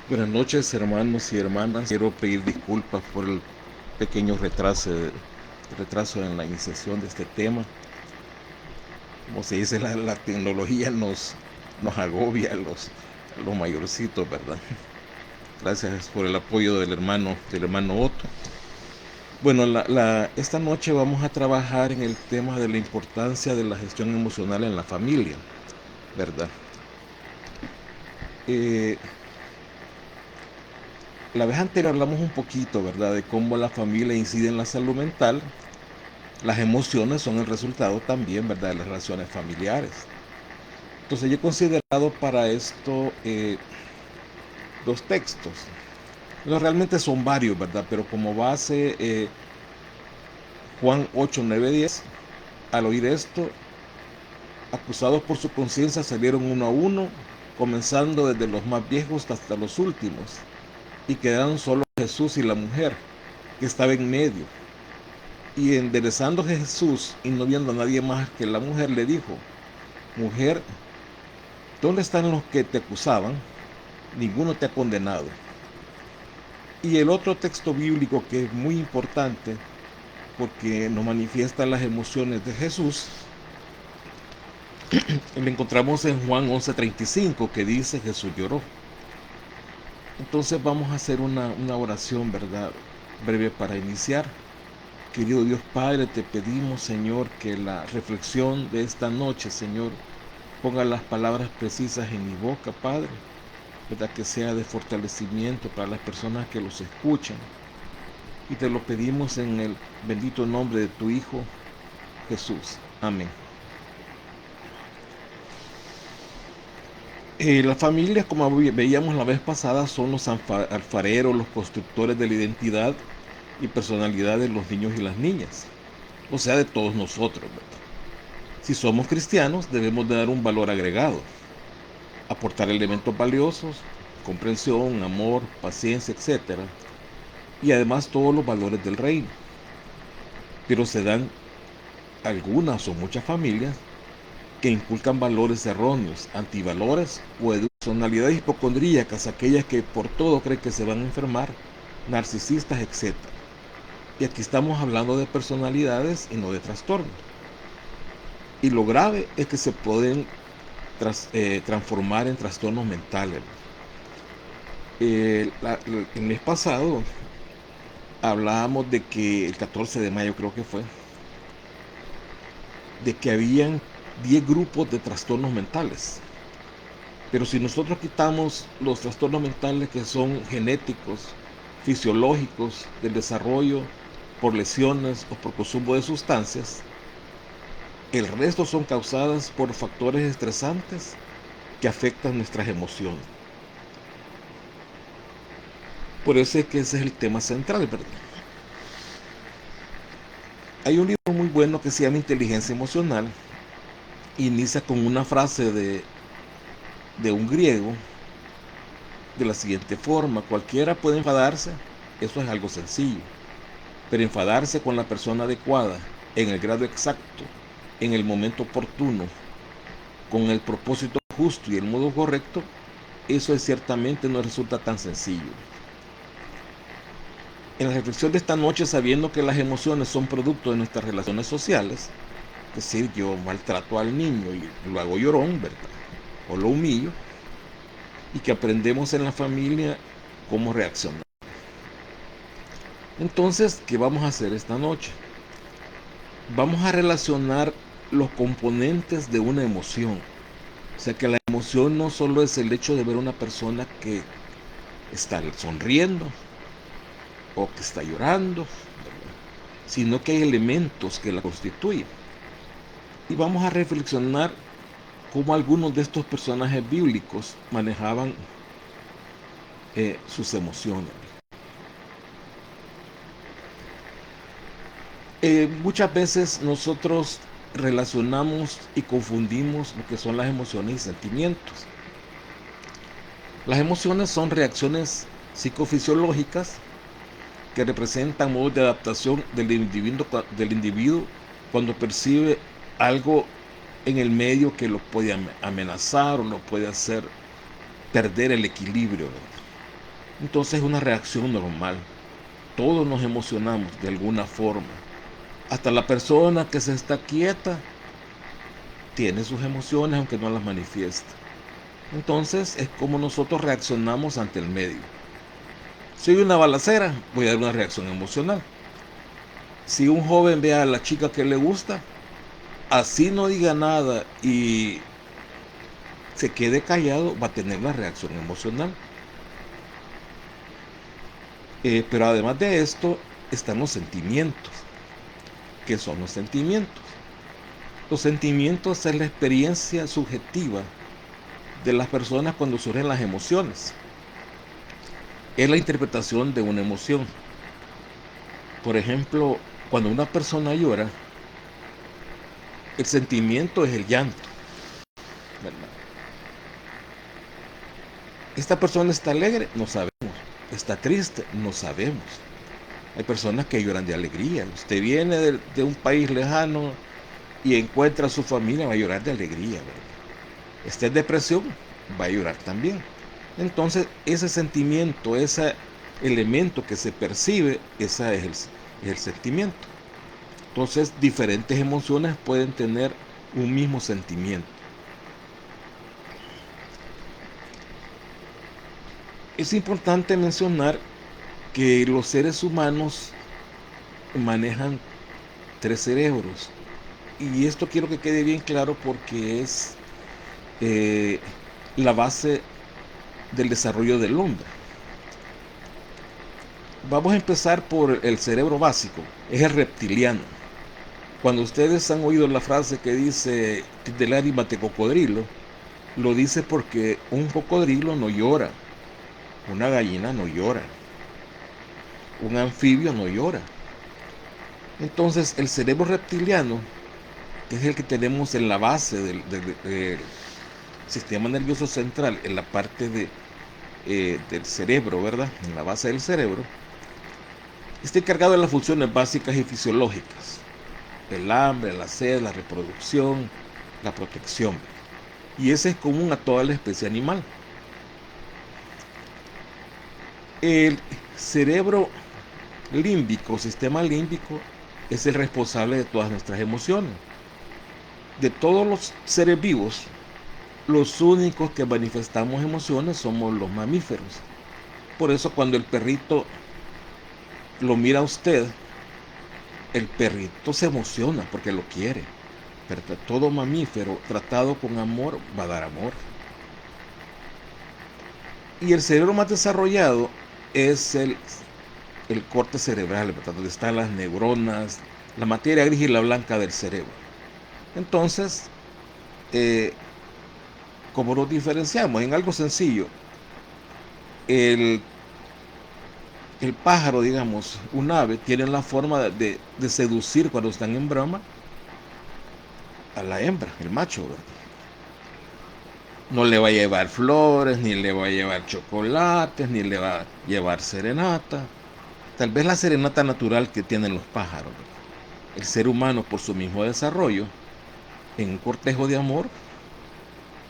Buenas noches, hermanos y hermanas. Quiero pedir disculpas por el pequeño retraso en la iniciación de este tema. Como se dice, la tecnología nos agobia a los mayorcitos, ¿verdad? Gracias por el apoyo del hermano Otto. Bueno, esta noche vamos a trabajar en el tema de la importancia de la gestión emocional en la familia, ¿verdad? Eh, la vez anterior hablamos un poquito, ¿verdad?, de cómo la familia incide en la salud mental. Las emociones son el resultado también, ¿verdad?, de las relaciones familiares. Entonces yo he considerado para esto dos textos. No, realmente son varios, ¿verdad? Pero como base, Juan 8, 9, 10. Al oír esto, acusados por su conciencia salieron uno a uno, comenzando desde los más viejos hasta los últimos, y quedaron solo Jesús y la mujer, que estaba en medio. Y enderezando Jesús y no viendo a nadie más que la mujer, le dijo: Mujer, ¿dónde están los que te acusaban? Ninguno te ha condenado. Y el otro texto bíblico que es muy importante porque nos manifiesta las emociones de Jesús, lo encontramos en Juan 11:35, que dice: Jesús lloró. Entonces vamos a hacer una oración, ¿verdad?, breve para iniciar. Querido Dios Padre, te pedimos, Señor, que la reflexión de esta noche, Señor, ponga las palabras precisas en mi boca, Padre, ¿verdad?, que sea de fortalecimiento para las personas que los escuchan. Y te lo pedimos en el bendito nombre de tu Hijo Jesús. Amén. Las familias, como veíamos la vez pasada, son los alfareros, los constructores de la identidad y personalidad de los niños y las niñas, o sea, de todos nosotros, ¿verdad? Si somos cristianos, debemos de dar un valor agregado, aportar elementos valiosos, comprensión, amor, paciencia, etcétera, y además todos los valores del reino. Pero se dan algunas o muchas familias que inculcan valores erróneos, antivalores o personalidades hipocondríacas, aquellas que por todo creen que se van a enfermar, narcisistas, etcétera. Y aquí estamos hablando de personalidades y no de trastornos. Y lo grave es que se pueden transformar en trastornos mentales. El mes pasado hablábamos de que el 14 de mayo creo que fue, de que habían 10 grupos de trastornos mentales. Pero si nosotros quitamos los trastornos mentales que son genéticos, fisiológicos, del desarrollo, por lesiones o por consumo de sustancias, el resto son causadas por factores estresantes que afectan nuestras emociones. Por eso es que ese es el tema central, ¿verdad? Hay un libro muy bueno que se llama Inteligencia Emocional. Inicia con una frase de un griego de la siguiente forma: cualquiera puede enfadarse, eso es algo sencillo, pero enfadarse con la persona adecuada, en el grado exacto, en el momento oportuno, con el propósito justo y el modo correcto, eso ciertamente no resulta tan sencillo. En la reflexión de esta noche, sabiendo que las emociones son producto de nuestras relaciones sociales, es decir, yo maltrato al niño y lo hago llorón, ¿verdad?, o lo humillo, y que aprendemos en la familia cómo reaccionar. Entonces, ¿qué vamos a hacer esta noche? Vamos a relacionar los componentes de una emoción. O sea, que la emoción no solo es el hecho de ver a una persona que está sonriendo o que está llorando, ¿verdad?, sino que hay elementos que la constituyen. Y vamos a reflexionar cómo algunos de estos personajes bíblicos manejaban sus emociones. Muchas veces nosotros relacionamos y confundimos lo que son las emociones y sentimientos. Las emociones son reacciones psicofisiológicas que representan modos de adaptación del individuo cuando percibe algo en el medio que lo puede amenazar o lo puede hacer perder el equilibrio. Entonces es una reacción normal. Todos nos emocionamos de alguna forma. Hasta la persona que se está quieta tiene sus emociones aunque no las manifiesta. Entonces es como nosotros reaccionamos ante el medio. Si hay una balacera, voy a dar una reacción emocional. Si un joven ve a la chica que le gusta, así no diga nada y se quede callado, va a tener la reacción emocional. Pero además de esto, están los sentimientos. ¿Qué son los sentimientos? Los sentimientos es la experiencia subjetiva de las personas cuando surgen las emociones. Es la interpretación de una emoción. Por ejemplo, cuando una persona llora, el sentimiento es el llanto, ¿verdad? Esta persona está alegre, no sabemos. Está triste, no sabemos. Hay personas que lloran de alegría. Usted viene de un país lejano y encuentra a su familia, va a llorar de alegría, ¿verdad? Está en depresión, va a llorar también. Entonces, ese sentimiento, ese elemento que se percibe, ese es el sentimiento. Entonces, diferentes emociones pueden tener un mismo sentimiento. Es importante mencionar que los seres humanos manejan tres cerebros. Y esto quiero que quede bien claro porque es eh, la base del desarrollo del hombre. Vamos a empezar por el cerebro básico, es el reptiliano. Cuando ustedes han oído la frase que dice del ánima de cocodrilo, lo dice porque un cocodrilo no llora, una gallina no llora, un anfibio no llora. Entonces el cerebro reptiliano, que es el que tenemos en la base del sistema nervioso central, en la parte del cerebro, ¿verdad? En la base del cerebro, está encargado de las funciones básicas y fisiológicas: el hambre, la sed, la reproducción, la protección. Y ese es común a toda la especie animal. El cerebro límbico, sistema límbico, es el responsable de todas nuestras emociones. De todos los seres vivos, los únicos que manifestamos emociones somos los mamíferos. Por eso cuando el perrito lo mira a usted, el perrito se emociona porque lo quiere. Pero todo mamífero tratado con amor va a dar amor. Y el cerebro más desarrollado es el corte cerebral, ¿verdad? Donde están las neuronas, la materia gris y la blanca del cerebro. Entonces, eh, como nos diferenciamos en algo sencillo, el, el pájaro, digamos, un ave, tiene la forma de seducir cuando están en broma a la hembra, el macho, ¿verdad? No le va a llevar flores, ni le va a llevar chocolates, ni le va a llevar serenata. Tal vez la serenata natural que tienen los pájaros, ¿verdad? El ser humano, por su mismo desarrollo, en un cortejo de amor,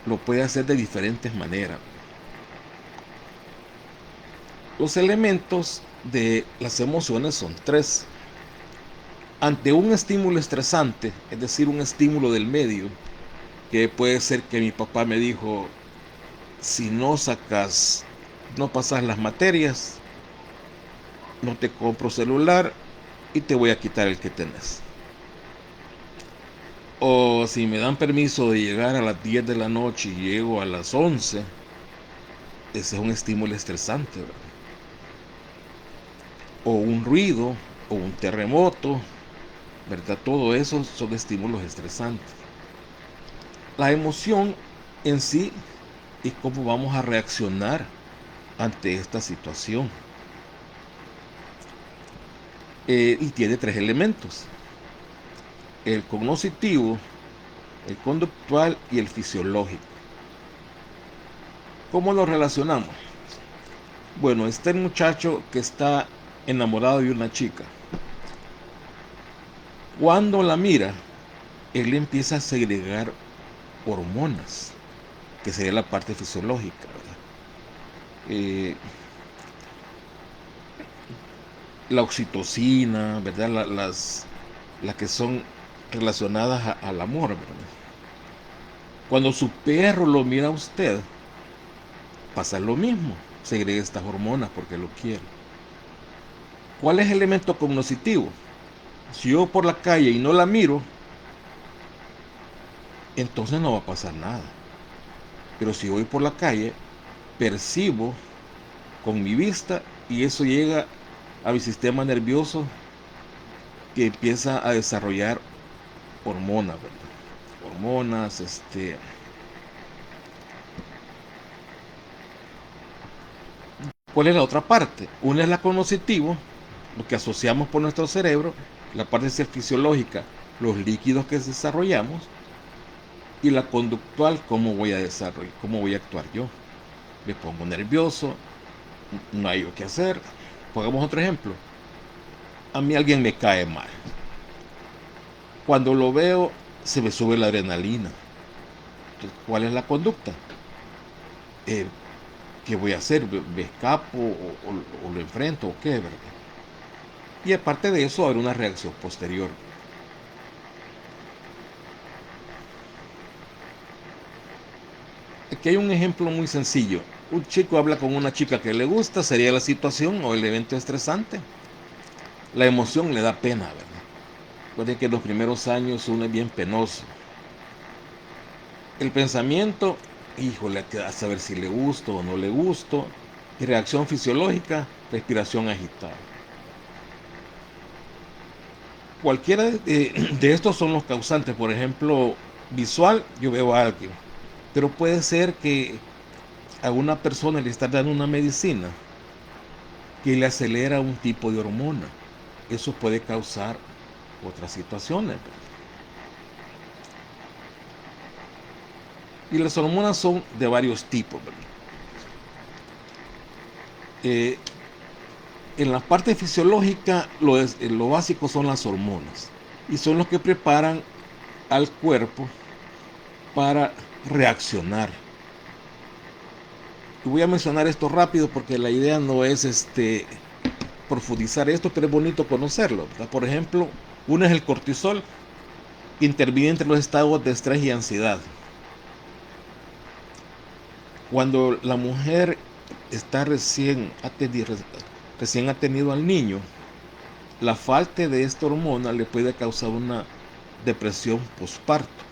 lo puede hacer de diferentes maneras. Los elementos de las emociones son tres. Ante un estímulo estresante, es decir, un estímulo del medio, que puede ser que mi papá me dijo: si no pasas las materias, no te compro celular y te voy a quitar el que tenés. O si me dan permiso de llegar a las 10 de la noche y llego a las 11, ese es un estímulo estresante, ¿verdad? O un ruido, o un terremoto, ¿verdad? Todo eso son estímulos estresantes. La emoción en sí es cómo vamos a reaccionar ante esta situación. Y tiene tres elementos: el cognoscitivo, el conductual y el fisiológico. ¿Cómo lo relacionamos? Bueno, este muchacho que está enamorado de una chica, cuando la mira, él empieza a segregar hormonas, que sería la parte fisiológica, ¿verdad? la oxitocina, ¿verdad? Las que son relacionadas al amor, ¿verdad? Cuando su perro lo mira a usted, pasa lo mismo. Segrega estas hormonas porque lo quiere. ¿Cuál es el elemento cognoscitivo? Si yo por la calle y no la miro, entonces no va a pasar nada. Pero si voy por la calle, percibo con mi vista y eso llega a mi sistema nervioso que empieza a desarrollar hormonas, ¿verdad? Hormonas, ¿Cuál es la otra parte? Una es la cognoscitivo, lo que asociamos por nuestro cerebro, la parte fisiológica, los líquidos que desarrollamos, y la conductual, cómo voy a desarrollar, cómo voy a actuar yo. Me pongo nervioso, no hay lo que hacer. Pongamos otro ejemplo. A mí alguien me cae mal. Cuando lo veo, se me sube la adrenalina. Entonces, ¿cuál es la conducta? Eh, ¿Qué voy a hacer? ¿Me escapo o lo enfrento o qué, verdad? Y aparte de eso, habrá una reacción posterior. Aquí hay un ejemplo muy sencillo. Un chico habla con una chica que le gusta, sería la situación o el evento estresante. La emoción le da pena, ¿verdad? Puede que los primeros años uno es bien penoso. El pensamiento, híjole, a saber si le gusto o no le gusto. Y reacción fisiológica, respiración agitada. Cualquiera de estos son los causantes. Por ejemplo, visual, yo veo a alguien. Pero puede ser que a una persona le está dando una medicina que le acelera un tipo de hormona. Eso puede causar otras situaciones. Y las hormonas son de varios tipos. Eh, en la parte fisiológica, lo básico son las hormonas. Y son los que preparan al cuerpo para reaccionar. Y voy a mencionar esto rápido porque la idea no es profundizar esto, pero es bonito conocerlo, ¿verdad? Por ejemplo, uno es el cortisol, que interviene entre los estados de estrés y ansiedad. Cuando la mujer está recién ha tenido al niño, la falta de esta hormona le puede causar una depresión postparto.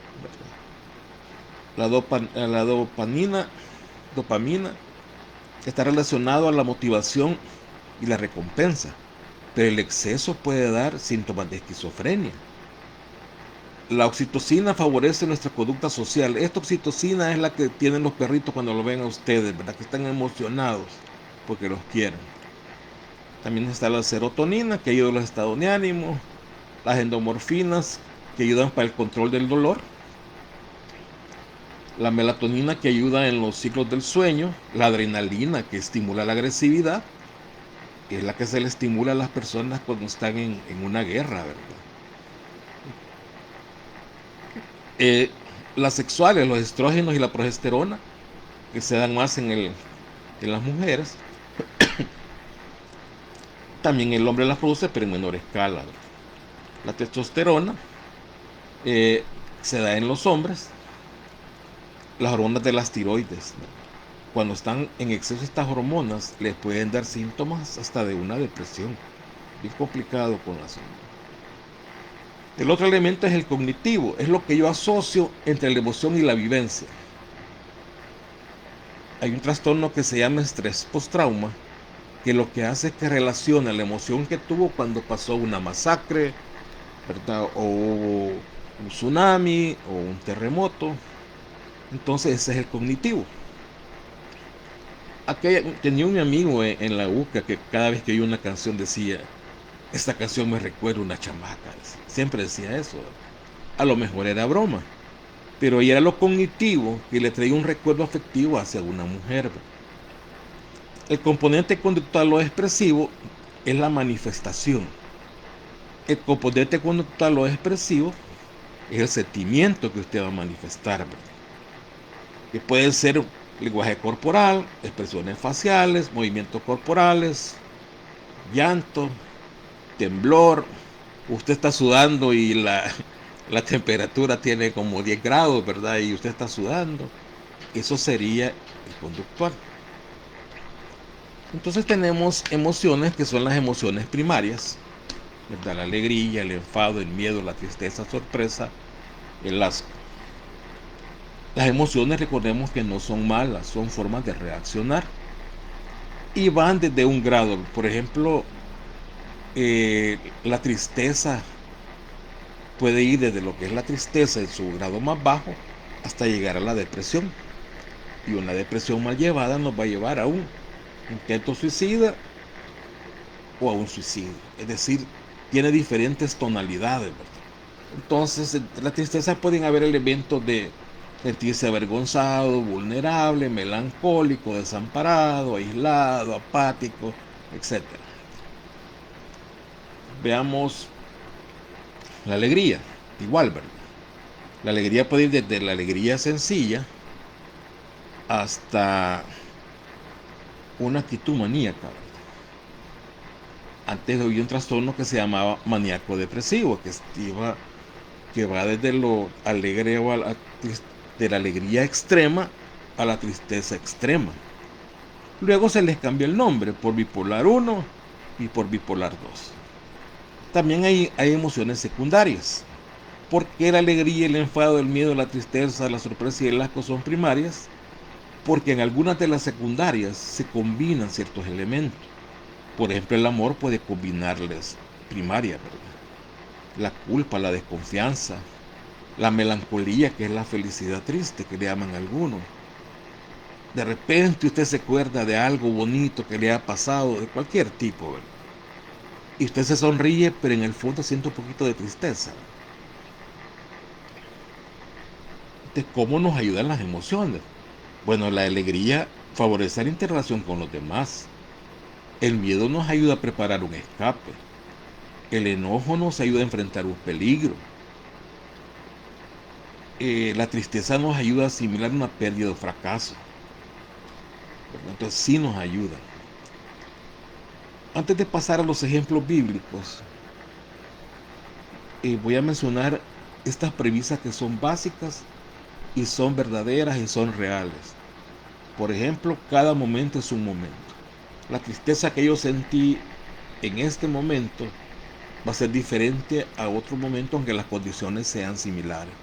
La dopamina está relacionado a la motivación y la recompensa, pero el exceso puede dar síntomas de esquizofrenia. La oxitocina favorece nuestra conducta social. Esta oxitocina es la que tienen los perritos cuando lo ven a ustedes, ¿verdad? Que están emocionados porque los quieren. También está la serotonina, que ayuda a los estados de ánimo, las endomorfinas, que ayudan para el control del dolor, la melatonina, que ayuda en los ciclos del sueño, la adrenalina, que estimula la agresividad, que es la que se le estimula a las personas cuando están en una guerra, ¿verdad? Eh, las sexuales, los estrógenos y la progesterona, que se dan más en las mujeres. También el hombre las produce, pero en menor escala, ¿verdad? La testosterona eh, se da en los hombres. Las hormonas de las tiroides, ¿no? Cuando están en exceso estas hormonas, les pueden dar síntomas hasta de una depresión. Bien complicado con las hormonas. El otro elemento es el cognitivo, es lo que yo asocio entre la emoción y la vivencia. Hay un trastorno que se llama estrés postrauma, que lo que hace es que relaciona la emoción que tuvo cuando pasó una masacre, ¿verdad? O un tsunami o un terremoto. Entonces ese es el cognitivo. Tenía un amigo en la UCA que cada vez que oía una canción decía, esta canción me recuerda a una chamaca. Siempre decía eso. A lo mejor era broma, pero era lo cognitivo que le traía un recuerdo afectivo hacia una mujer. El componente conductual o expresivo es la manifestación. El componente conductual o expresivo es el sentimiento que usted va a manifestar, ¿verdad? Que puede ser lenguaje corporal, expresiones faciales, movimientos corporales, llanto. temblor, usted está sudando y la temperatura tiene como 10 grados, ¿verdad? Y usted está sudando. Eso sería el conductual. Entonces tenemos emociones que son las emociones primarias, ¿verdad? La alegría, el enfado, el miedo, la tristeza, sorpresa, el asco. Las emociones, recordemos que no son malas, son formas de reaccionar y van desde un grado. Por ejemplo, la tristeza puede ir desde lo que es la tristeza en su grado más bajo hasta llegar a la depresión. Y una depresión mal llevada nos va a llevar a un intento suicida o a un suicidio. Es decir, tiene diferentes tonalidades, ¿verdad? Entonces, entre la tristeza pueden haber elementos de sentirse avergonzado, vulnerable, melancólico, desamparado, aislado, apático, etcétera. Veamos la alegría, igual, ¿verdad? La alegría puede ir desde la alegría sencilla hasta una actitud maníaca. Antes había un trastorno que se llamaba maníaco depresivo, que va desde lo alegre o de la alegría extrema a la tristeza extrema. Luego se les cambió el nombre por bipolar 1 y por bipolar 2. También hay emociones secundarias. ¿Por qué la alegría, el enfado, el miedo, la tristeza, la sorpresa y el asco son primarias? Porque en algunas de las secundarias se combinan ciertos elementos. Por ejemplo, el amor puede combinarles primarias, ¿verdad? La culpa, la desconfianza, la melancolía, que es la felicidad triste, que le llaman algunos. De repente usted se acuerda de algo bonito que le ha pasado, de cualquier tipo, ¿verdad? Y usted se sonríe, pero en el fondo siente un poquito de tristeza. Entonces, ¿cómo nos ayudan las emociones? Bueno, la alegría favorece la interacción con los demás. El miedo nos ayuda a preparar un escape. El enojo nos ayuda a enfrentar un peligro. La tristeza nos ayuda a asimilar una pérdida o fracaso. Entonces sí nos ayuda. Antes de pasar a los ejemplos bíblicos, voy a mencionar estas premisas que son básicas y son verdaderas y son reales. Por ejemplo, cada momento es un momento. La tristeza que yo sentí en este momento va a ser diferente a otro momento aunque las condiciones sean similares.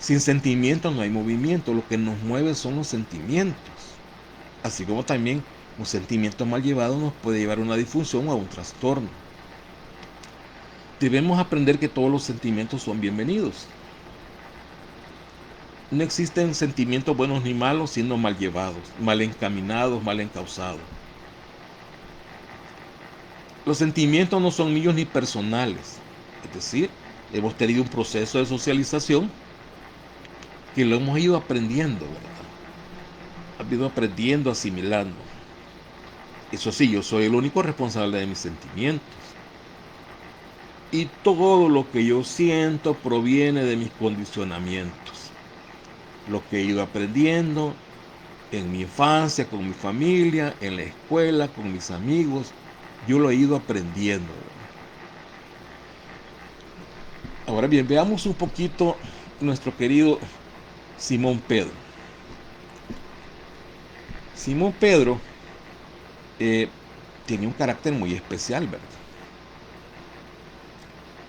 Sin sentimientos no hay movimiento, lo que nos mueve son los sentimientos. Así como también un sentimiento mal llevado nos puede llevar a una disfunción o a un trastorno. Debemos aprender que todos los sentimientos son bienvenidos. No existen sentimientos buenos ni malos siendo mal llevados, mal encaminados, mal encausados. Los sentimientos no son míos ni personales. Es decir, hemos tenido un proceso de socialización que lo hemos ido aprendiendo, ¿verdad? Hemos ido aprendiendo, asimilando. Eso sí, yo soy el único responsable de mis sentimientos. Y todo lo que yo siento proviene de mis condicionamientos. Lo que he ido aprendiendo en mi infancia, con mi familia, en la escuela, con mis amigos, yo lo he ido aprendiendo. Ahora bien, veamos un poquito nuestro querido Simón Pedro. Simón Pedro tenía un carácter muy especial, ¿verdad?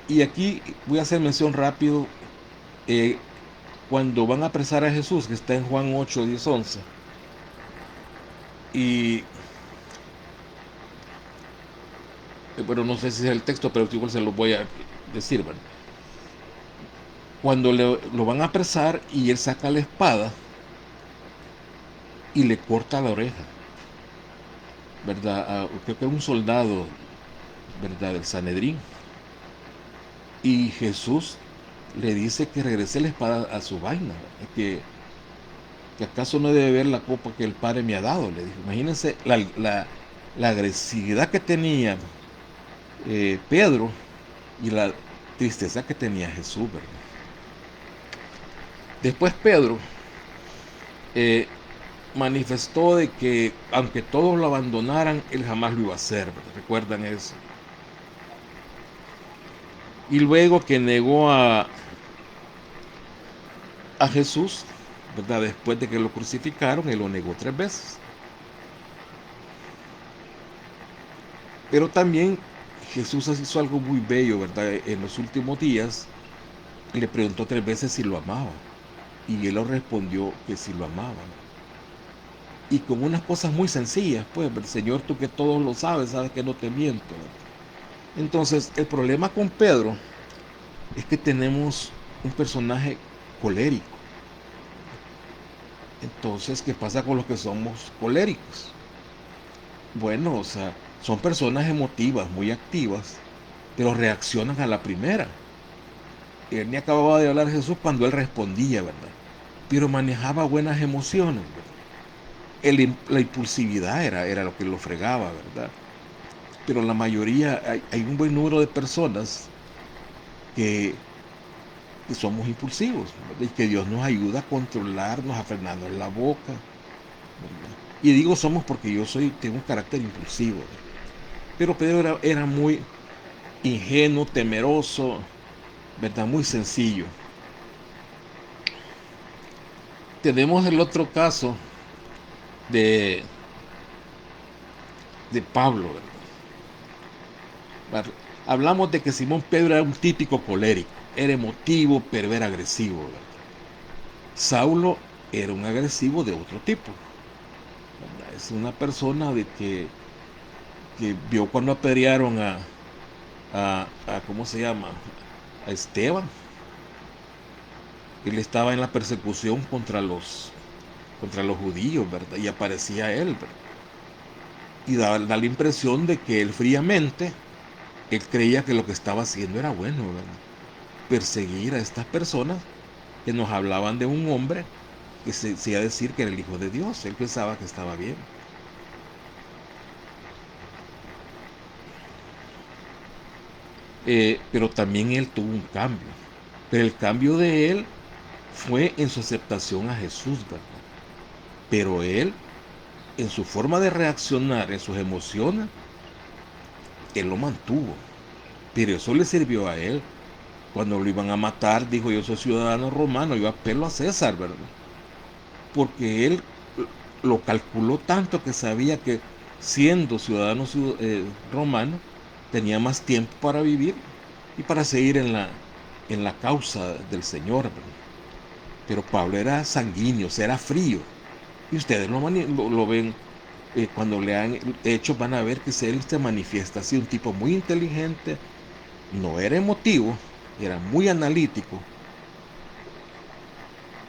Y aquí voy a hacer mención rápido, cuando van a apresar a Jesús, que está en Juan 8, 10, 11, y bueno, no sé si es el texto, pero igual se lo voy a decir, ¿verdad? Cuando lo van a apresar y él saca la espada y le corta la oreja, ¿verdad? Creo que era un soldado, ¿verdad? Del Sanedrín. Y Jesús le dice que regrese la espada a su vaina, que acaso no debe ver la copa que el Padre me ha dado, le dijo. Imagínense la agresividad que tenía Pedro y la tristeza que tenía Jesús, ¿verdad? Después Pedro manifestó de que aunque todos lo abandonaran, él jamás lo iba a hacer, ¿verdad? ¿Recuerdan eso? Y luego que negó a Jesús, ¿verdad? Después de que lo crucificaron, él lo negó 3 veces. Pero también Jesús hizo algo muy bello, ¿verdad? En los últimos días le preguntó 3 veces si lo amaba. Y él le respondió que sí lo amaba. Y con unas cosas muy sencillas, pues, Señor, tú que todo lo sabes, sabes que no te miento. Entonces, el problema con Pedro es que tenemos un personaje colérico. Entonces, ¿qué pasa con los que somos coléricos? Bueno, o sea, son personas emotivas, muy activas, pero reaccionan a la primera. Él ni acababa de hablar Jesús cuando él respondía, ¿verdad? Pero manejaba buenas emociones, ¿verdad? La impulsividad era lo que lo fregaba, ¿verdad? Pero la mayoría, hay un buen número de personas que, que somos impulsivos, ¿verdad? Y que Dios nos ayuda a controlarnos, a frenarnos la boca, ¿verdad? Y digo somos porque tengo un carácter impulsivo, ¿verdad? Pero Pedro era muy ingenuo, temeroso, ¿verdad? Muy sencillo. Tenemos el otro caso de, de Pablo, ¿verdad? Hablamos de que Simón Pedro era un típico colérico, era emotivo, pero era agresivo, ¿verdad? Saulo era un agresivo de otro tipo, ¿verdad? Es una persona que vio cuando apedrearon ¿cómo se llama? A Esteban. Él estaba en la persecución contra los judíos, ¿verdad? Y aparecía él, ¿verdad? Y da la impresión de que él fríamente, él creía que lo que estaba haciendo era bueno, ¿verdad? Perseguir a estas personas que nos hablaban de un hombre que se iba a decir que era el Hijo de Dios. Él pensaba que estaba bien. Pero también él tuvo un cambio. Pero el cambio de él fue en su aceptación a Jesús, ¿verdad? Pero él, en su forma de reaccionar, en sus emociones, él lo mantuvo. Pero eso le sirvió a él. Cuando lo iban a matar, dijo: yo soy ciudadano romano, yo apelo a César, ¿verdad? Porque él lo calculó tanto que sabía que siendo ciudadano romano, tenía más tiempo para vivir y para seguir en la causa del Señor, ¿verdad? Pero Pablo era sanguíneo, o sea, era frío. Y ustedes lo ven, cuando lean Hechos, van a ver que él se manifiesta así, un tipo muy inteligente, no era emotivo, era muy analítico,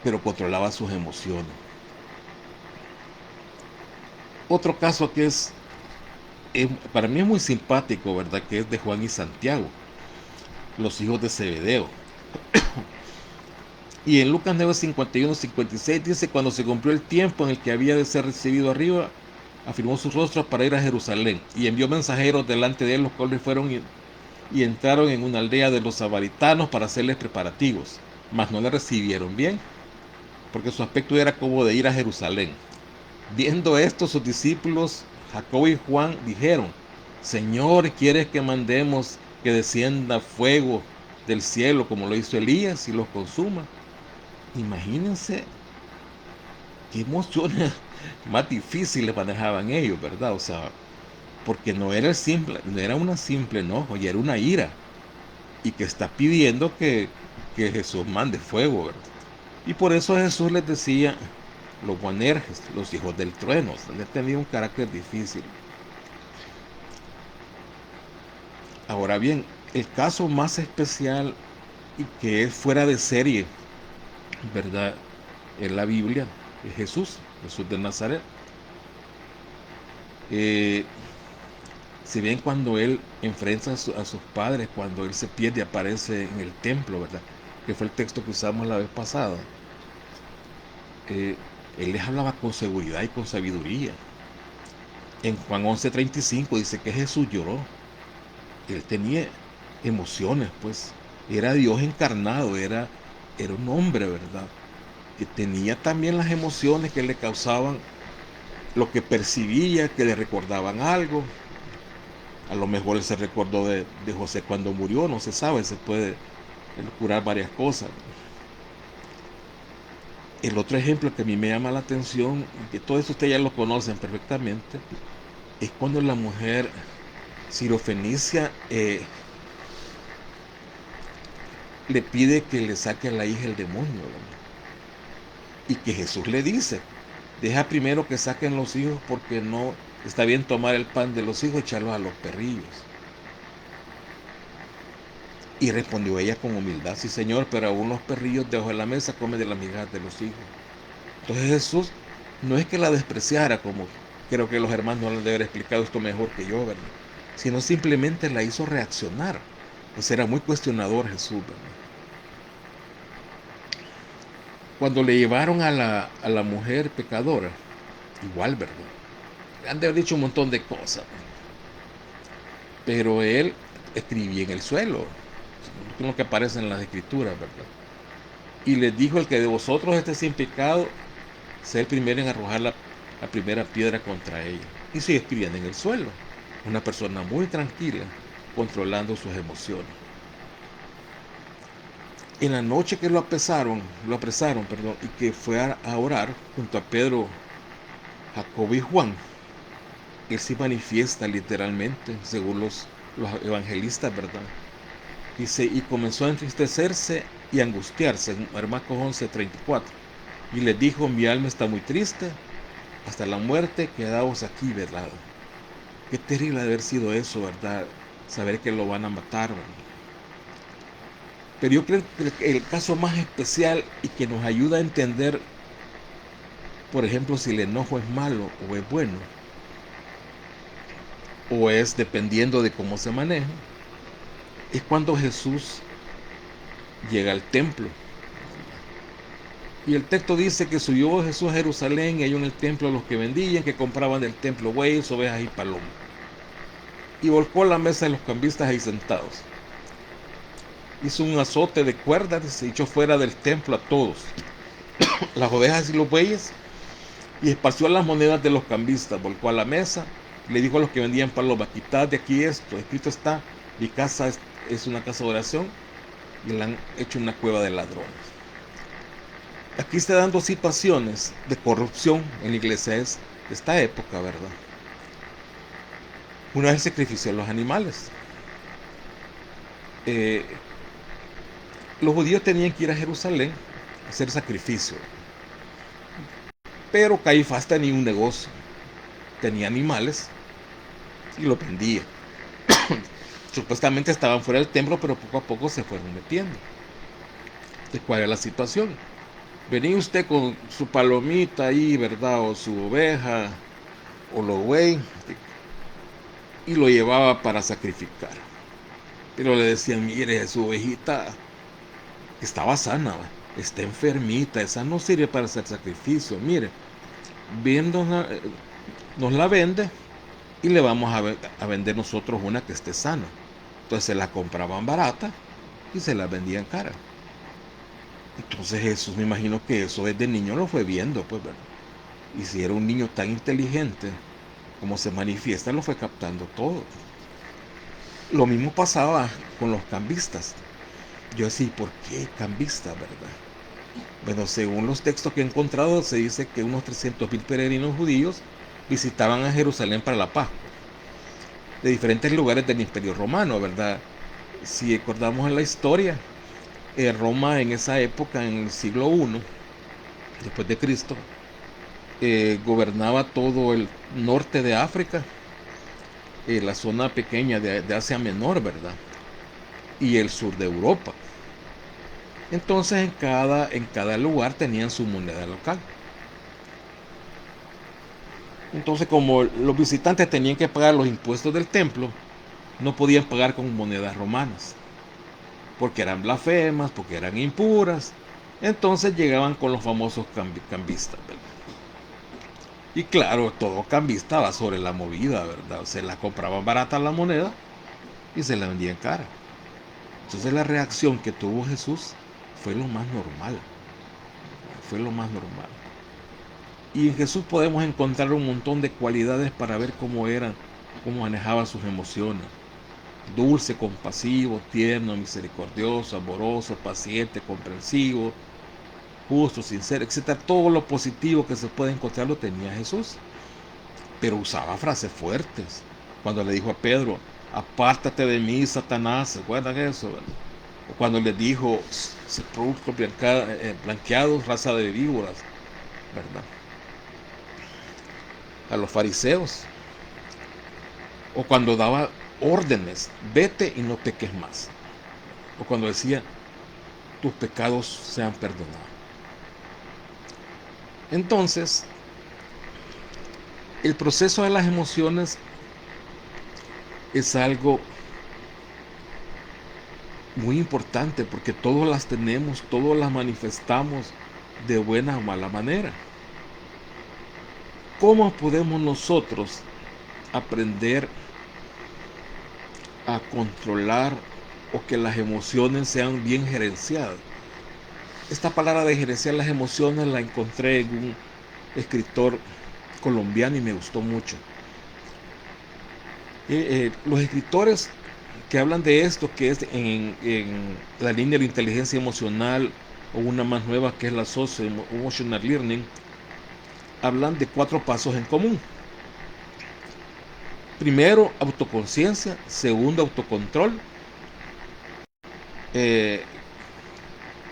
pero controlaba sus emociones. Otro caso que para mí es muy simpático, ¿verdad? Que es de Juan y Santiago, los hijos de Zebedeo. Y en Lucas 9, 51, 56 dice: cuando se cumplió el tiempo en el que había de ser recibido arriba, afirmó sus rostros para ir a Jerusalén, y envió mensajeros delante de él, los cuales fueron y entraron en una aldea de los samaritanos para hacerles preparativos, mas no le recibieron bien, porque su aspecto era como de ir a Jerusalén. Viendo esto, sus discípulos Jacobo y Juan dijeron: Señor, ¿quieres que mandemos que descienda fuego del cielo como lo hizo Elías y los consuma? Imagínense qué emociones más difíciles manejaban ellos, ¿verdad? O sea, porque no era una simple enojo, ya era una ira, y que está pidiendo que Jesús mande fuego, ¿verdad? Y por eso Jesús les decía: los Boanerges, los hijos del trueno. O sea, él tenía un carácter difícil. Ahora bien, el caso más especial y que es fuera de serie, ¿verdad? En la Biblia, es Jesús de Nazaret. Eh, si bien cuando él enfrenta a sus padres, cuando él se pierde, aparece en el templo, ¿verdad? Que fue el texto que usamos la vez pasada. eh, Él les hablaba con seguridad y con sabiduría. En Juan 11:35 dice que Jesús lloró. Él tenía emociones, pues. Era Dios encarnado, era un hombre, ¿verdad? Que tenía también las emociones que le causaban lo que percibía, que le recordaban algo. A lo mejor él se recordó de José cuando murió, no se sabe, se puede curar varias cosas. El otro ejemplo que a mí me llama la atención, y que todo eso ustedes ya lo conocen perfectamente, es cuando la mujer sirofenicia le pide que le saque a la hija el demonio, ¿verdad? Y que Jesús le dice, deja primero que saquen los hijos porque no está bien tomar el pan de los hijos y echarlos a los perrillos. Y respondió ella con humildad, sí señor, pero aún los perrillos debajo de la mesa comen de las migajas de los hijos. Entonces Jesús no es que la despreciara, como creo que los hermanos no le deben haber explicado esto mejor que yo, ¿verdad? Sino simplemente la hizo reaccionar. Pues era muy cuestionador Jesús, ¿verdad? Cuando le llevaron a la mujer pecadora, igual, ¿verdad? Le han de haber dicho un montón de cosas, pero él escribía en el suelo, lo que aparece en las escrituras, ¿verdad? Y les dijo, el que de vosotros esté sin pecado, sea el primero en arrojar la primera piedra contra ella. Y sigue escribiendo en el suelo. Una persona muy tranquila, controlando sus emociones. En la noche que lo apresaron, perdón, y que fue a orar junto a Pedro, Jacobo y Juan, él se manifiesta literalmente, según los evangelistas, ¿verdad? Dice, y comenzó a entristecerse y angustiarse, en Marcos 11:34. Y les dijo, mi alma está muy triste, hasta la muerte, quedaos aquí, ¿verdad? Qué terrible haber sido eso, ¿verdad? Saber que lo van a matar, ¿verdad? Pero yo creo que el caso más especial y que nos ayuda a entender, por ejemplo, si el enojo es malo o es bueno, o es dependiendo de cómo se maneja, es cuando Jesús llega al templo. Y el texto dice que subió Jesús a Jerusalén y halló en el templo a los que vendían, que compraban del templo bueyes, ovejas y palomas. Y volcó la mesa de los cambistas ahí sentados. Hizo un azote de cuerdas y se echó fuera del templo a todos, las ovejas y los bueyes, y esparció las monedas de los cambistas. Volcó a la mesa, le dijo a los que vendían palomas, quitad de aquí esto, escrito está, mi casa es una casa de oración, y la han hecho una cueva de ladrones. Aquí está dando situaciones de corrupción en la iglesia de esta época, ¿verdad? Una vez sacrifició a los animales. Eh, los judíos tenían que ir a Jerusalén a hacer sacrificio, pero Caifás tenía un negocio, tenía animales y los vendía. Supuestamente estaban fuera del templo, pero poco a poco se fueron metiendo. ¿De cuál es la situación? Venía usted con su palomita ahí, ¿verdad? O su oveja, o lo güey, y lo llevaba para sacrificar. Pero le decían, mire, su ovejita estaba sana, está enfermita, esa no sirve para hacer sacrificio. Mire, viéndola, nos la vende y le vamos a vender nosotros una que esté sana. Entonces se la compraban barata y se la vendían cara. Entonces Jesús, me imagino que eso desde niño lo fue viendo, pues, ¿verdad? Y si era un niño tan inteligente como se manifiesta, lo fue captando todo. Lo mismo pasaba con los cambistas. Yo decía, ¿por qué cambistas, verdad? Bueno, según los textos que he encontrado, se dice que unos 300.000 peregrinos judíos visitaban a Jerusalén para la Pascua, de diferentes lugares del Imperio Romano, ¿verdad? Si recordamos en la historia, Roma en esa época, en el siglo I, después de Cristo, gobernaba todo el norte de África, la zona pequeña de Asia Menor, ¿verdad? Y el sur de Europa. Entonces en cada lugar tenían su moneda local. Entonces como los visitantes tenían que pagar los impuestos del templo, no podían pagar con monedas romanas, porque eran blasfemas, porque eran impuras. Entonces llegaban con los famosos cambistas, ¿verdad? Y claro, todo cambista va sobre la movida, ¿verdad? Se la compraban barata la moneda y se la vendían cara. Entonces la reacción que tuvo Jesús fue lo más normal, fue lo más normal. Y en Jesús podemos encontrar un montón de cualidades para ver cómo era cómo manejaba sus emociones. Dulce, compasivo, tierno, misericordioso, amoroso, paciente, comprensivo, justo, sincero, etcétera. Todo lo positivo que se puede encontrar lo tenía Jesús. Pero usaba frases fuertes. Cuando le dijo a Pedro, apártate de mí, Satanás, ¿se acuerdan eso? O cuando le dijo, sepulcros blanqueados, raza de víboras, ¿verdad? A los fariseos. O cuando daba órdenes, vete y no peques más. O cuando decía, tus pecados sean perdonados. Entonces, el proceso de las emociones es algo muy importante porque todos las tenemos, todos las manifestamos de buena o mala manera. ¿Cómo podemos nosotros aprender a controlar o que las emociones sean bien gerenciadas? Esta palabra de gerenciar las emociones la encontré en un escritor colombiano y me gustó mucho. Los escritores que hablan de esto, que es en la línea de la inteligencia emocional o una más nueva que es la Socio-Emotional Learning, hablan de 4 pasos en común. Primero, autoconciencia. Segundo, autocontrol. Eh,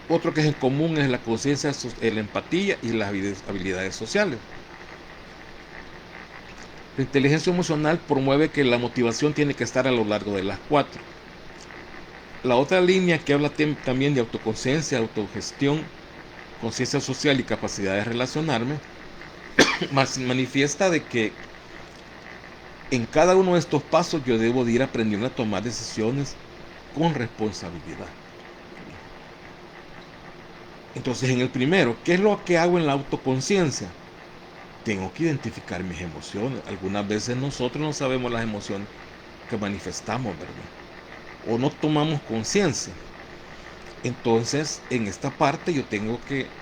Otro que es en común es la conciencia, la empatía y las habilidades sociales. La inteligencia emocional promueve que la motivación tiene que estar a lo largo de las 4. La otra línea que habla también de autoconciencia, autogestión, conciencia social y capacidad de relacionarme, manifiesta de que en cada uno de estos pasos yo debo de ir aprendiendo a tomar decisiones con responsabilidad. Entonces, en el primero, ¿qué es lo que hago en la autoconciencia? Tengo que identificar mis emociones. Algunas veces nosotros no sabemos las emociones que manifestamos, ¿verdad? O no tomamos conciencia. Entonces, en esta parte yo tengo que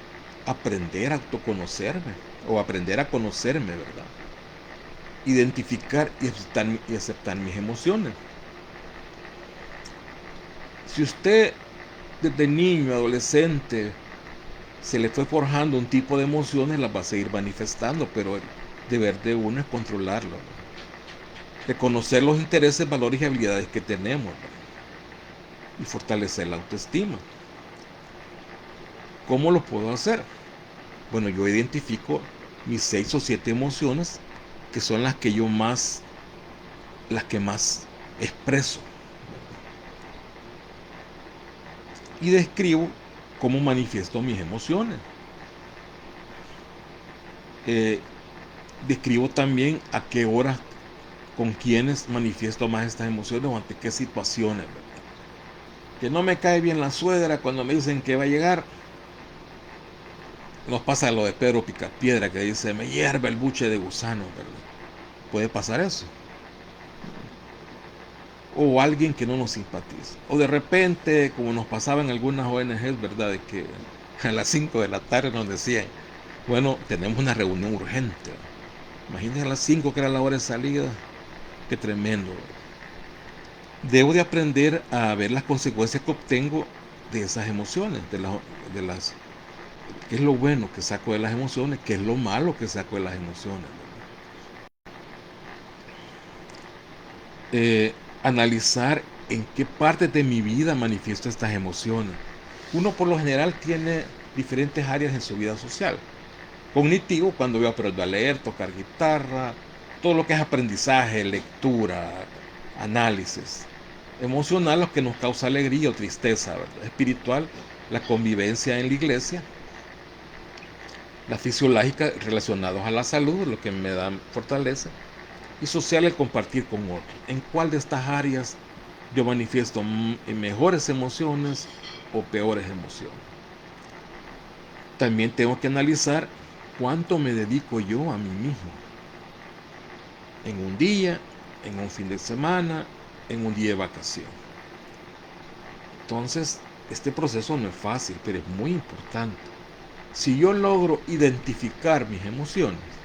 aprender a autoconocerme o aprender a conocerme, ¿verdad? Identificar y aceptar mis emociones. Si usted desde niño, adolescente, se le fue forjando un tipo de emociones, las va a seguir manifestando, pero el deber de uno es controlarlo, ¿no? Reconocer los intereses, valores y habilidades que tenemos, ¿no? Y fortalecer la autoestima. ¿Cómo lo puedo hacer? Bueno, yo identifico mis 6 o 7 emociones que son las que más expreso, y describo cómo manifiesto mis emociones. Eh, Describo también a qué horas, con quiénes manifiesto más estas emociones o ante qué situaciones, ¿verdad? Que no me cae bien la suegra cuando me dicen que va a llegar. Nos pasa lo de Pedro Picapiedra, que dice, me hierve el buche de gusano, ¿verdad? Puede pasar eso. O alguien que no nos simpatiza. O de repente, como nos pasaba en algunas ONGs, ¿verdad? De que a las 5 de la tarde nos decían, bueno, tenemos una reunión urgente. Imagínense a las 5 que era la hora de salida. Qué tremendo, ¿verdad? Debo de aprender a ver las consecuencias que obtengo de esas emociones, qué es lo bueno que saco de las emociones, qué es lo malo que saco de las emociones. Analizar en qué parte de mi vida manifiesto estas emociones. Uno por lo general tiene diferentes áreas en su vida social. Cognitivo, cuando voy a aprender a leer, tocar guitarra, todo lo que es aprendizaje, lectura, análisis. Emocional, lo que nos causa alegría o tristeza, ¿verdad? Espiritual, la convivencia en la iglesia. La fisiológica, relacionados a la salud, lo que me da fortaleza. Y social, el compartir con otros. ¿En cuál de estas áreas yo manifiesto mejores emociones o peores emociones? También tengo que analizar cuánto me dedico yo a mí mismo. En un día, en un fin de semana, en un día de vacación. Entonces, este proceso no es fácil, pero es muy importante. Si yo logro identificar mis emociones,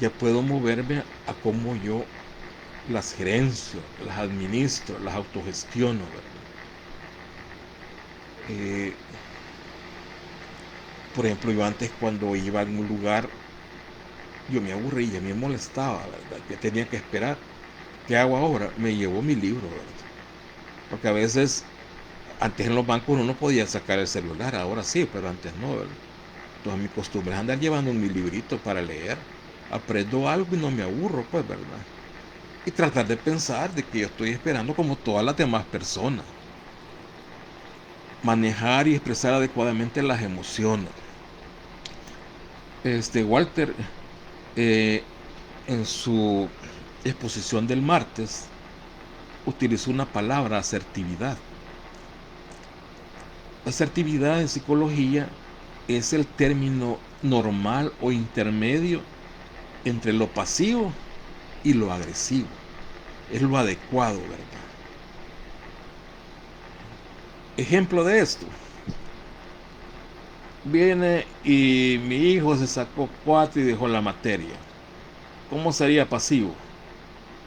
ya puedo moverme a cómo yo las gerencio, las administro, las autogestiono, ¿verdad? Eh, por ejemplo, yo antes cuando iba a un lugar, yo me aburría, me molestaba, ¿verdad? Que tenía que esperar. ¿Qué hago ahora? Me llevo mi libro, ¿verdad? Porque a veces, antes en los bancos uno no podía sacar el celular, ahora sí, pero antes no, ¿verdad? Entonces mi costumbre es andar llevando mi librito para leer. Aprendo algo y no me aburro, pues, ¿verdad? Y tratar de pensar de que yo estoy esperando como todas las demás personas. Manejar y expresar adecuadamente las emociones. Walter, eh, en su exposición del martes, utilizó una palabra, asertividad. Asertividad en psicología es el término normal o intermedio entre lo pasivo y lo agresivo. Es lo adecuado, ¿verdad? Ejemplo de esto. Viene y mi hijo se sacó 4 y dejó la materia. ¿Cómo sería pasivo?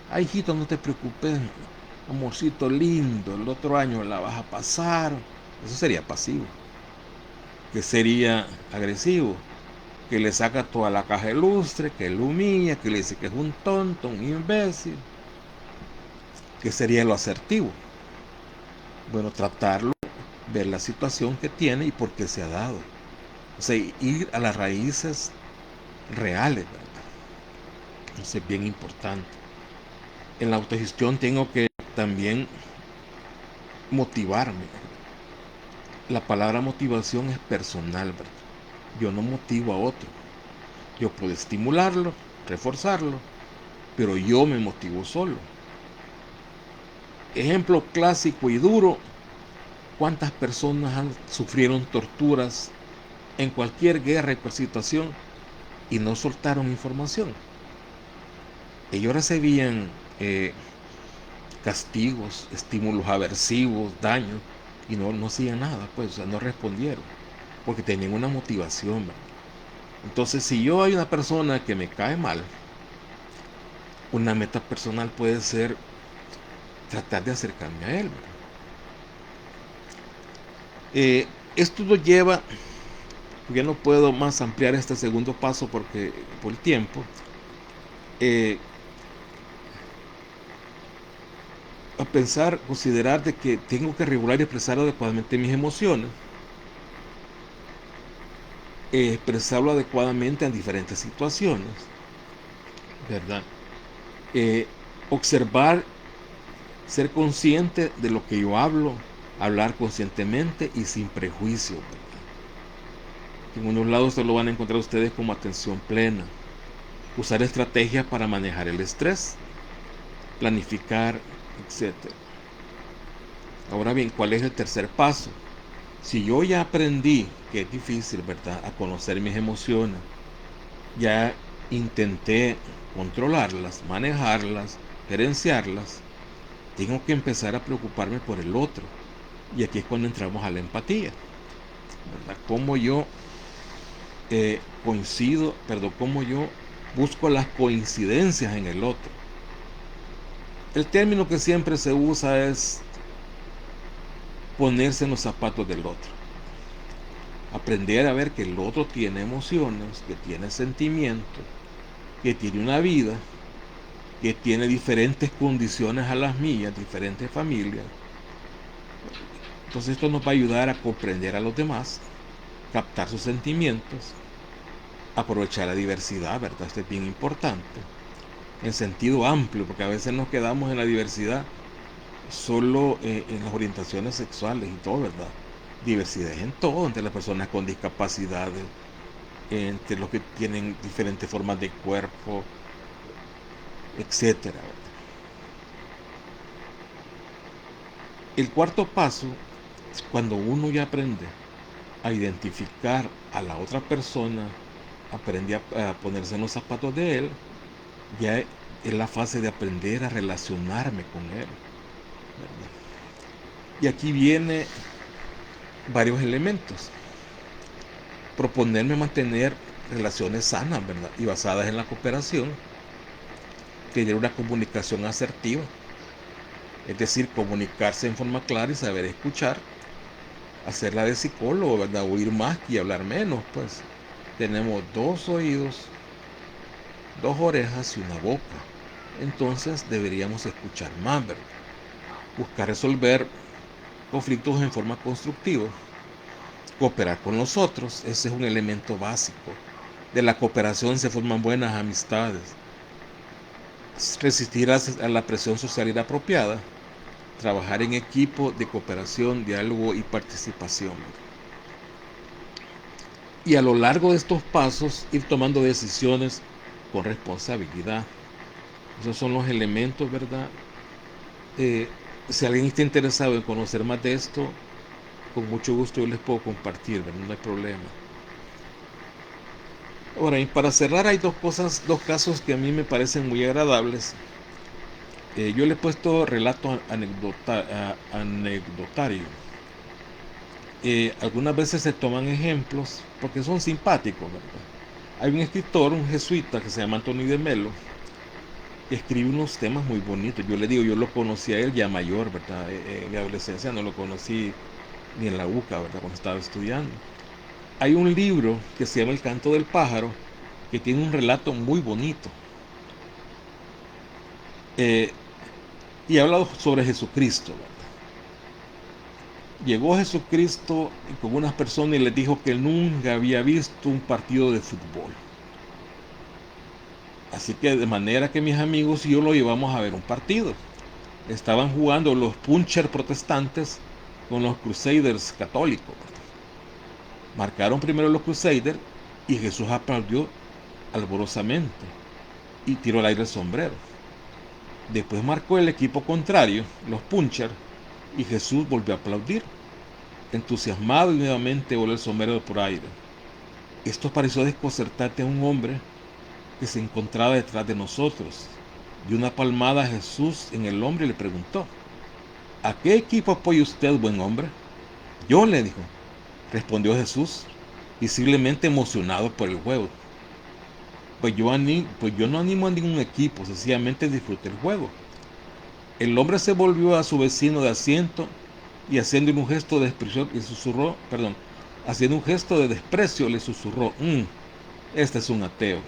Ay, hijito, no te preocupes, amorcito lindo, el otro año la vas a pasar. Eso sería pasivo. Que sería agresivo, que le saca toda la caja de lustre, que lo humilla, que le dice que es un tonto, un imbécil. Que sería lo asertivo. Bueno, tratarlo, ver la situación que tiene y por qué se ha dado. O sea, ir a las raíces reales, ¿verdad? Eso es bien importante. En la autogestión tengo que también motivarme. La palabra motivación es personal, ¿verdad? Yo no motivo a otro. Yo puedo estimularlo, reforzarlo, pero yo me motivo solo. Ejemplo clásico y duro, ¿cuántas personas sufrieron torturas en cualquier guerra y situación y no soltaron información? Ellos recibían castigos, estímulos aversivos, daños, y no hacían nada, pues, o sea, no respondieron, porque tenían una motivación, ¿verdad? Entonces, si yo hay una persona que me cae mal, una meta personal puede ser tratar de acercarme a él, ¿verdad? Esto lo lleva, ya no puedo más ampliar este segundo paso porque por el tiempo, eh, a pensar, considerar de que tengo que regular y expresar adecuadamente mis emociones, expresarlo adecuadamente en diferentes situaciones, ¿verdad? Eh, observar, ser consciente de lo que yo hablo, hablar conscientemente y sin prejuicio, ¿verdad? En unos lados se lo van a encontrar ustedes como atención plena. Usar estrategias para manejar el estrés, planificar, etcétera. Ahora bien, ¿cuál es el tercer paso? Si yo ya aprendí, que es difícil, ¿verdad?, a conocer mis emociones, ya intenté controlarlas, manejarlas, gerenciarlas, tengo que empezar a preocuparme por el otro. Y aquí es cuando entramos a la empatía, ¿verdad? Cómo yo cómo yo busco las coincidencias en el otro. El término que siempre se usa es ponerse en los zapatos del otro. Aprender a ver que el otro tiene emociones, que tiene sentimientos, que tiene una vida, que tiene diferentes condiciones a las mías, diferentes familias. Entonces esto nos va a ayudar a comprender a los demás, captar sus sentimientos, aprovechar la diversidad, ¿verdad? Esto es bien importante, en sentido amplio, porque a veces nos quedamos en la diversidad solo en las orientaciones sexuales y todo, ¿verdad? Diversidad en todo, entre las personas con discapacidades, entre los que tienen diferentes formas de cuerpo, etcétera. El cuarto paso es cuando uno ya aprende a identificar a la otra persona, aprende a ponerse en los zapatos de él, ya es la fase de aprender a relacionarme con él, ¿verdad? Y aquí viene varios elementos. Proponerme mantener relaciones sanas, ¿verdad? Y basadas en la cooperación, tener una comunicación asertiva, es decir, comunicarse en forma clara y saber escuchar, hacerla de psicólogo, ¿verdad? Oír más y hablar menos, pues. Tenemos dos oídos, dos orejas y una boca. Entonces deberíamos escuchar más, ¿verdad? Buscar resolver conflictos en forma constructiva, cooperar con los otros, ese es un elemento básico. De la cooperación se forman buenas amistades. Resistir a la presión social inapropiada, trabajar en equipo de cooperación, diálogo y participación. Y a lo largo de estos pasos ir tomando decisiones con responsabilidad. Esos son los elementos, ¿verdad? Eh, si alguien está interesado en conocer más de esto, con mucho gusto yo les puedo compartir, ¿verdad? No hay problema. Ahora, y para cerrar hay dos casos que a mí me parecen muy agradables. Yo le he puesto relato anecdotario. Algunas veces se toman ejemplos porque son simpáticos, ¿verdad? Hay un escritor, un jesuita que se llama Antonio de Melo, que escribe unos temas muy bonitos. Yo le digo, yo lo conocí a él ya mayor, ¿verdad? En mi adolescencia no lo conocí ni en la UCA, ¿verdad? Cuando estaba estudiando. Hay un libro que se llama El canto del pájaro, que tiene un relato muy bonito. Eh, y habla sobre Jesucristo, ¿verdad? Llegó Jesucristo con unas personas y les dijo que él nunca había visto un partido de fútbol. Así que de manera que mis amigos y yo lo llevamos a ver un partido. Estaban jugando los Puncher protestantes con los Crusaders católicos. Marcaron primero los Crusaders y Jesús aplaudió alborozamente y tiró al aire el sombrero. Después marcó el equipo contrario, los Puncher, y Jesús volvió a aplaudir. Entusiasmado y nuevamente voló el sombrero por aire. Esto pareció desconcertante a un hombre que se encontraba detrás de nosotros. Dio una palmada a Jesús en el hombro y le preguntó: ¿a qué equipo apoya usted, buen hombre? Yo, le dijo, respondió Jesús, visiblemente emocionado por el juego. Pues yo no animo a ningún equipo, sencillamente disfruté el juego. El hombre se volvió a su vecino de asiento y haciendo un gesto de desprecio le susurró, haciendo un gesto de desprecio le susurró: este es un ateo.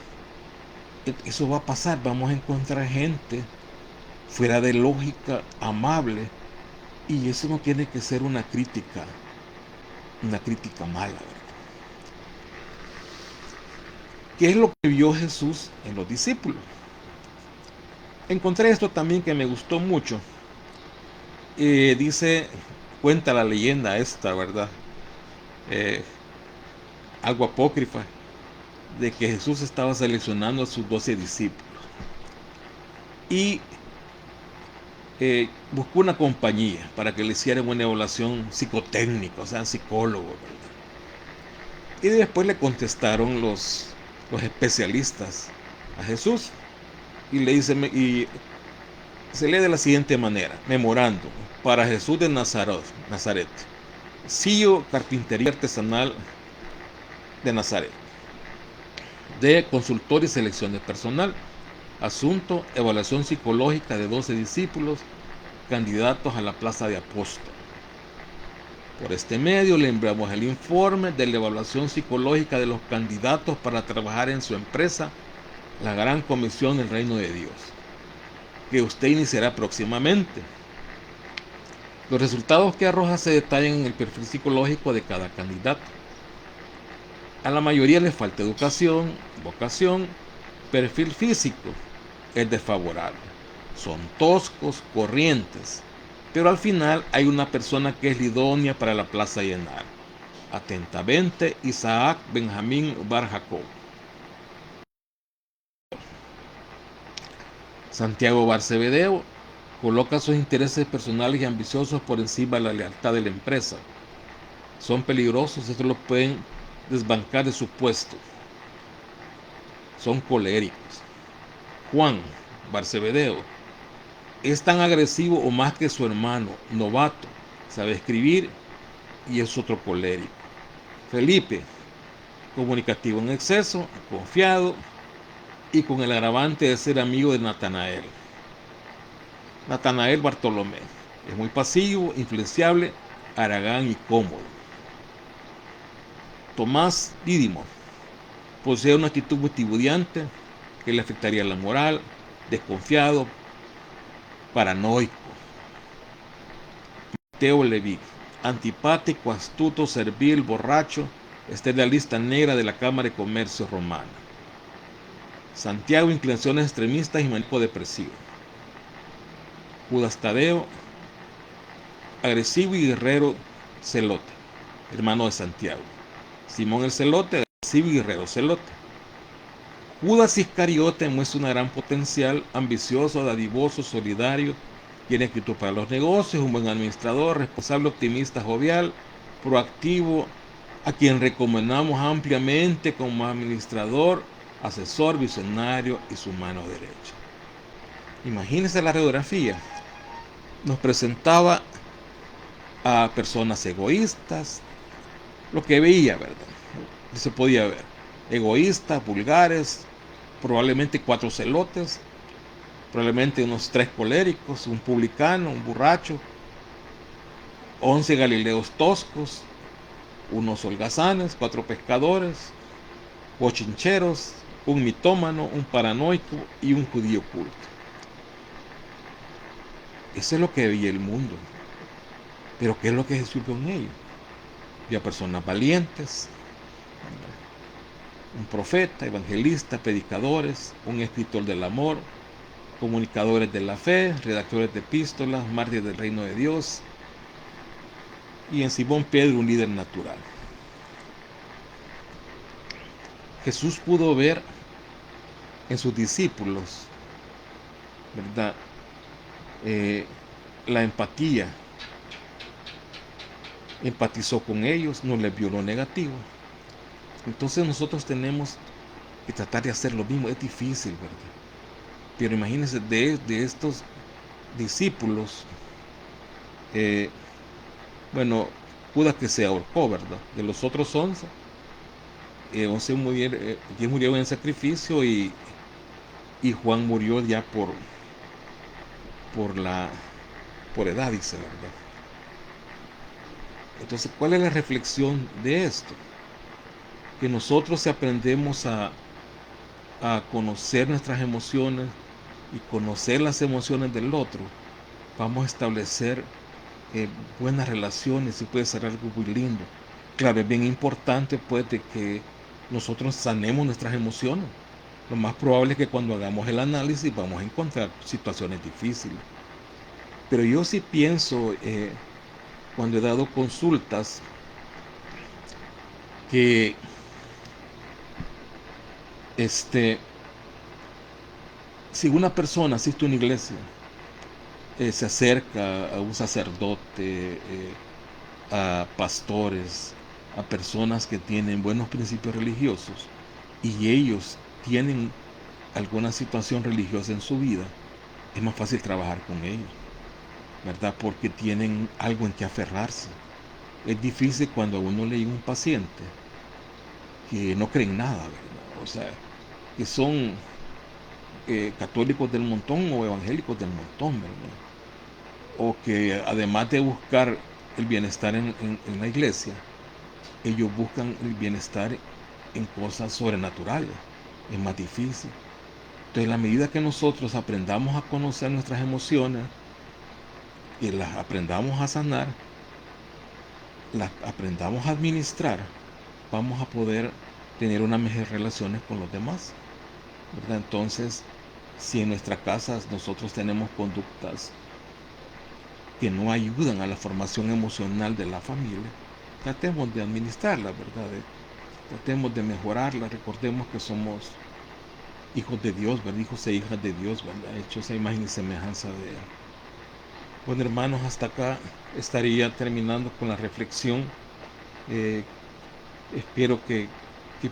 Eso va a pasar, vamos a encontrar gente fuera de lógica, amable, y eso no tiene que ser una crítica mala, ¿verdad? ¿Qué es lo que vio Jesús en los discípulos? Encontré esto también que me gustó mucho. Dice, cuenta la leyenda esta, ¿verdad? Eh, Algo apócrifa, de que Jesús estaba seleccionando a sus 12 discípulos y buscó una compañía para que le hicieran una evaluación psicotécnica, o sea, psicólogos, ¿verdad? Y después le contestaron los especialistas a Jesús y le dice, y se lee de la siguiente manera: memorando, para Jesús de Nazaret, CEO Carpintería Artesanal de Nazaret, de consultor y selección de personal. Asunto, evaluación psicológica de 12 discípulos, candidatos a la plaza de apóstol. Por este medio le enviamos el informe de la evaluación psicológica de los candidatos para trabajar en su empresa, la Gran Comisión del Reino de Dios, que usted iniciará próximamente. Los resultados que arroja se detallan en el perfil psicológico de cada candidato. A la mayoría les falta educación, vocación, perfil físico es desfavorable. Son toscos, corrientes, pero al final hay una persona que es la idónea para la plaza a llenar. Atentamente, Isaac Benjamín Bar Jacob. Santiago Barcebedeo coloca sus intereses personales y ambiciosos por encima de la lealtad de la empresa. Son peligrosos, estos los pueden desbancar de su puesto. Son coléricos. Juan Barcebedeo es tan agresivo o más que su hermano, novato, sabe escribir y es otro colérico. Felipe comunicativo en exceso, confiado y con el agravante de ser amigo de Natanael. Natanael Bartolomé. Es muy pasivo, influenciable, haragán y cómodo. Tomás Dídimo. Posee una actitud multibudiante que le afectaría la moral, desconfiado, paranoico. Mateo Leví. Antipático, astuto, servil, borracho, está en la lista negra de la Cámara de Comercio romana. Santiago, inclinaciones extremistas y manejo depresivo. Judas Tadeo, agresivo y guerrero celote, hermano de Santiago. Simón el celote, agresivo y guerrero celote. Judas Iscariote muestra un gran potencial, ambicioso, dadivoso, solidario, tiene actitud para los negocios, un buen administrador, responsable, optimista, jovial, proactivo, a quien recomendamos ampliamente como administrador, asesor, visionario y su mano derecha. Imagínense la radiografía. Nos presentaba a personas egoístas, lo que veía, ¿verdad? Se podía ver. Egoístas, vulgares, probablemente 4 celotes, probablemente unos 3 coléricos, un publicano, un borracho, 11 galileos toscos, unos holgazanes, 4 pescadores, bochincheros, un mitómano, un paranoico y un judío culto. Eso es lo que veía el mundo. Pero ¿qué es lo que Jesús vio en ellos? Vio a personas valientes, un profeta, evangelista, predicadores, un escritor del amor, comunicadores de la fe, redactores de epístolas, mártires del reino de Dios, y en Simón Pedro un líder natural. Jesús pudo ver en sus discípulos, ¿verdad? La empatía, empatizó con ellos, no les vio lo negativo. Entonces nosotros tenemos que tratar de hacer lo mismo. Es difícil, ¿verdad? Pero imagínense, de estos discípulos, bueno, Judas que se ahorcó, ¿verdad? De los otros 11, 11 murieron, 10 murieron en sacrificio y Juan murió ya por la por edad, dice, ¿verdad? Entonces, ¿cuál es la reflexión de esto? Que nosotros, si aprendemos a conocer nuestras emociones y conocer las emociones del otro, vamos a establecer buenas relaciones y puede ser algo muy lindo. Claro, es bien importante pues de que nosotros sanemos nuestras emociones. Lo más probable es que cuando hagamos el análisis vamos a encontrar situaciones difíciles. Pero yo sí pienso, cuando he dado consultas, que si una persona asiste a una iglesia, se acerca a un sacerdote, a pastores, a personas que tienen buenos principios religiosos y ellos tienen alguna situación religiosa en su vida, es más fácil trabajar con ellos, ¿verdad? Porque tienen algo en que aferrarse. Es difícil cuando a uno le llega un paciente que no cree en nada, ¿verdad? O sea, que son católicos del montón o evangélicos del montón, ¿verdad? O que además de buscar el bienestar en la iglesia, ellos buscan el bienestar en cosas sobrenaturales. Es más difícil. Entonces, en la medida que nosotros aprendamos a conocer nuestras emociones y las aprendamos a sanar, las aprendamos a administrar, vamos a poder tener unas mejores relaciones con los demás, ¿verdad? Entonces, si en nuestra casa nosotros tenemos conductas que no ayudan a la formación emocional de la familia, tratemos de administrarla, ¿verdad? Tratemos de mejorarla. Recordemos que somos hijos de Dios, ¿verdad? Hijos e hijas de Dios, ¿verdad? Hechos a imagen y semejanza de Él. Bueno, hermanos, hasta acá estaría terminando con la reflexión. Eh, Espero que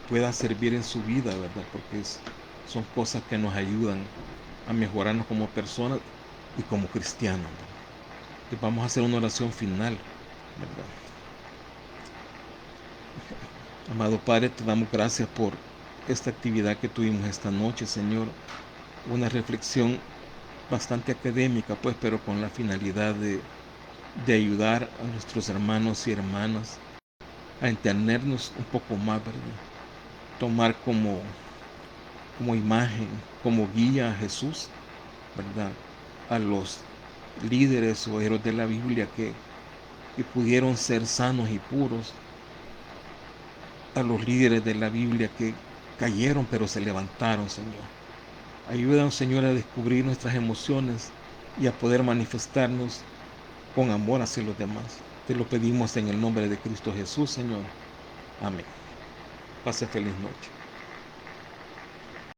pueda servir en su vida, ¿verdad? Porque son cosas que nos ayudan a mejorarnos como personas y como cristianos, ¿verdad? Y vamos a hacer una oración final, ¿verdad? Amado Padre, te damos gracias por esta actividad que tuvimos esta noche, Señor. Una reflexión bastante académica, pues, pero con la finalidad de ayudar a nuestros hermanos y hermanas a entendernos un poco más, ¿verdad? Tomar como imagen, como guía a Jesús, ¿verdad? A los líderes o héroes de la Biblia que pudieron ser sanos y puros, a los líderes de la Biblia que cayeron pero se levantaron, Señor. Ayúdanos, Señor, a descubrir nuestras emociones y a poder manifestarnos con amor hacia los demás. Te lo pedimos en el nombre de Cristo Jesús, Señor. Amén. Pase feliz noche.